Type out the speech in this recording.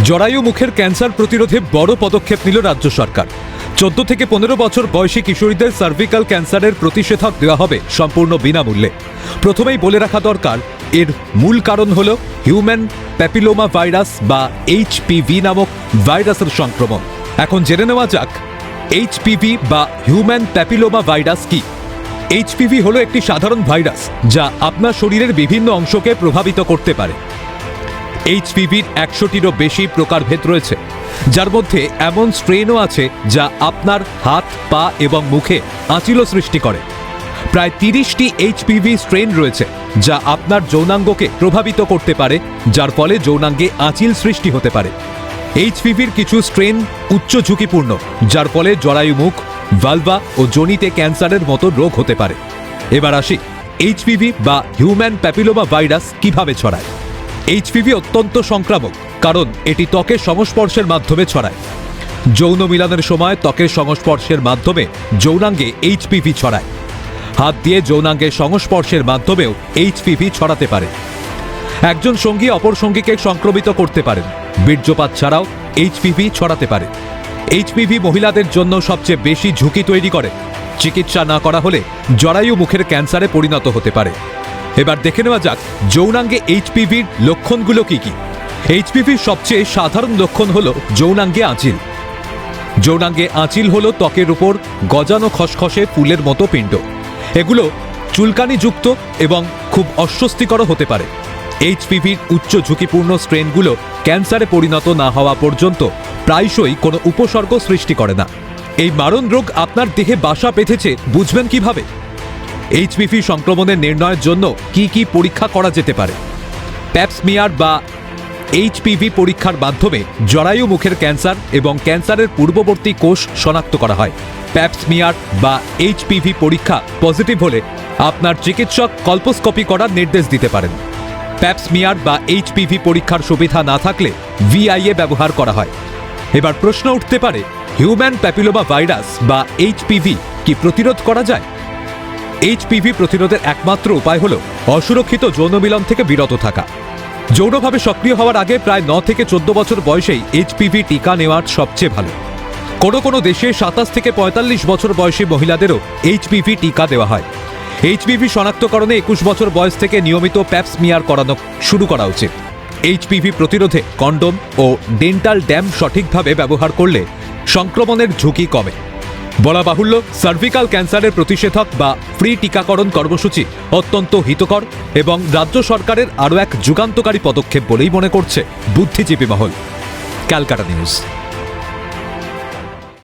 জরায়ু মুখের ক্যান্সার প্রতিরোধে বড় পদক্ষেপ নিল রাজ্য সরকার। 14 থেকে 15 বছর বয়সী কিশোরীদের সার্ভিক্যাল ক্যান্সারের প্রতিষেধক দেওয়া হবে সম্পূর্ণ বিনামূল্যে। প্রথমেই বলে রাখা দরকার, এর মূল কারণ হল হিউম্যান প্যাপিলোমা ভাইরাস বা HPV নামক ভাইরাসের সংক্রমণ। এখন জেনে নেওয়া যাক HPV বা হিউম্যান প্যাপিলোমা ভাইরাস কি। HPV হলো একটি সাধারণ ভাইরাস যা আপনার শরীরের বিভিন্ন অংশকে প্রভাবিত করতে পারে। HPVর 100টিরও বেশি প্রকারভেদ রয়েছে, যার মধ্যে এমন স্ট্রেনও আছে যা আপনার হাত, পা এবং মুখে আঁচিলও সৃষ্টি করে। প্রায় 30টি HPV স্ট্রেন রয়েছে যা আপনার যৌনাঙ্গকে প্রভাবিত করতে পারে, যার ফলে যৌনাঙ্গে আঁচিল সৃষ্টি হতে পারে। HPVর কিছু স্ট্রেন উচ্চ ঝুঁকিপূর্ণ, যার ফলে জরায়ু মুখ, ভালভা ও যোনিতে ক্যান্সারের মতো রোগ হতে পারে। এবার আসি HPV বা হিউম্যান প্যাপিলোমা ভাইরাস কিভাবে ছড়ায়। HPV অত্যন্ত সংক্রামক, কারণ এটি ত্বকের সংস্পর্শের মাধ্যমে ছড়ায়। যৌন মিলনের সময় ত্বকের সংস্পর্শের মাধ্যমে যৌনাঙ্গে HPV ছড়ায়। হাত দিয়ে যৌনাঙ্গের সংস্পর্শের মাধ্যমেও HPV ছড়াতে পারে। একজন সঙ্গী অপর সঙ্গীকে সংক্রমিত করতে পারেন। বীর্যপাত ছাড়াও HPV ছড়াতে পারে। HPV মহিলাদের জন্য সবচেয়ে বেশি ঝুঁকি তৈরি করে। চিকিৎসা না করা হলে জরায়ু মুখের ক্যান্সারে পরিণত হতে পারে। এবার দেখে নেওয়া যাক যৌনাঙ্গে HPVর লক্ষণগুলো কি কি। HPVর সবচেয়ে সাধারণ লক্ষণ হলো যৌনাঙ্গে আঁচিল। যৌনাঙ্গে আঁচিল হলো ত্বকের উপর গজানো খসখসে ফুলের মতো পিণ্ড। এগুলো চুলকানিযুক্ত এবং খুব অস্বস্তিকর হতে পারে। HPVর উচ্চ ঝুঁকিপূর্ণ স্ট্রেনগুলো ক্যান্সারে পরিণত না হওয়া পর্যন্ত প্রায়শই কোনো উপসর্গ সৃষ্টি করে না। এই মারণ রোগ আপনার দেহে বাসা বেঁধেছে বুঝবেন কিভাবে? HPV সংক্রমণের নির্ণয়ের জন্য কি কি পরীক্ষা করা যেতে পারে। প্যাপ স্মিয়ার বা HPV পরীক্ষার মাধ্যমে জরায়ু মুখের ক্যান্সার এবং ক্যান্সারের পূর্ববর্তী কোষ শনাক্ত করা হয়। প্যাপ স্মিয়ার বা HPV পরীক্ষা পজিটিভ হলে আপনার চিকিৎসক কলপোস্কোপি করার নির্দেশ দিতে পারেন। প্যাপ স্মিয়ার বা HPV পরীক্ষার সুবিধা না থাকলে VIA ব্যবহার করা হয়। এবার প্রশ্ন উঠতে পারে, হিউম্যান প্যাপিলোমা ভাইরাস বা HPV কি প্রতিরোধ করা যায়? HPV প্রতিরোধের একমাত্র উপায় হল অসুরক্ষিত যৌনমিলন থেকে বিরত থাকা। যৌনভাবে সক্রিয় হওয়ার আগে প্রায় 9 থেকে 14 বছর বয়সেই HPV টিকা নেওয়ার সবচেয়ে ভালো। কোনো কোনো দেশে 27 থেকে 45 বছর বয়সী মহিলাদেরও HPV টিকা দেওয়া হয়। HPV শনাক্তকরণে 21 বছর বয়স থেকে নিয়মিত প্যাপ স্মিয়ার করানো শুরু করা উচিত। HPV প্রতিরোধে কন্ডোম ও ডেন্টাল ড্যাম সঠিকভাবে ব্যবহার করলে সংক্রমণের ঝুঁকি কমে। বলা বাহুল্য, সার্ভিক্যাল ক্যান্সারের প্রতিষেধক বা ফ্রি টিকাকরণ কর্মসূচি অত্যন্ত হিতকর এবং রাজ্য সরকারের আরও এক যুগান্তকারী পদক্ষেপ বলেই মনে করছে বুদ্ধিজীবী মহল। ক্যালকাটা নিউজ।